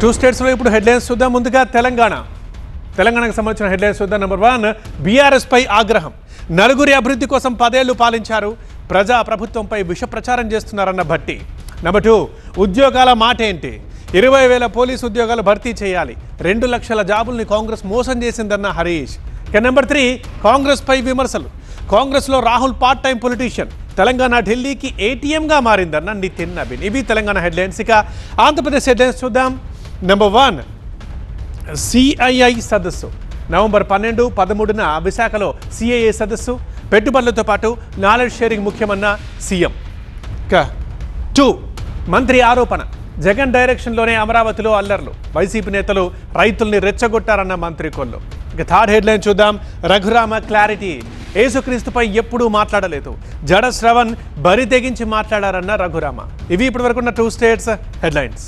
Two స్టేట్స్లో ఇప్పుడు headlines చూద్దాం. ముందుగా తెలంగాణకు సంబంధించిన హెడ్లైన్స్ చూద్దాం. నెంబర్ 1, బీఆర్ఎస్ పై ఆగ్రహం. నలుగురి అభివృద్ధి కోసం 10 ఏళ్లు పాలించారు, ప్రజా ప్రభుత్వంపై విష ప్రచారం చేస్తున్నారన్న భట్టి. నెంబర్ 2, ఉద్యోగాల మాట ఏంటి? 20,000 పోలీసు ఉద్యోగాలు భర్తీ చేయాలి, 2 లక్షల జాబుల్ని కాంగ్రెస్ మోసం చేసిందన్న హరీష్. నెంబర్ 3, కాంగ్రెస్ పై విమర్శలు. కాంగ్రెస్లో Rahul part time politician, Telangana ఢిల్లీకి ఏటీఎంగా మారిందన్న నితిన్ నబీన్. ఇవి తెలంగాణ హెడ్లైన్స్. ఇక ఆంధ్రప్రదేశ్ హెడ్లైన్స్ చూద్దాం. నెంబర్ 1, సిఐఐ సదస్సు. నవంబర్ 12, 13న విశాఖలో సిఐఐ సదస్సు. పెట్టుబడులతో పాటు నాలెడ్జ్ షేరింగ్ ముఖ్యమన్న సీఎం. ఇక 2, మంత్రి ఆరోపణ. జగన్ డైరెక్షన్లోనే అమరావతిలో అల్లర్లు, వైసీపీ నేతలు రైతుల్ని రెచ్చగొట్టారన్న మంత్రి కొల్లు. ఇక 3rd హెడ్లైన్ చూద్దాం. రఘురామ క్లారిటీ. యేసుక్రీస్తుపై ఎప్పుడూ మాట్లాడలేదు, జడ శ్రవణ్ బరి తెగించి మాట్లాడారన్న రఘురామ. ఇవి ఇప్పటి వరకున్న 2 స్టేట్స్ హెడ్లైన్స్.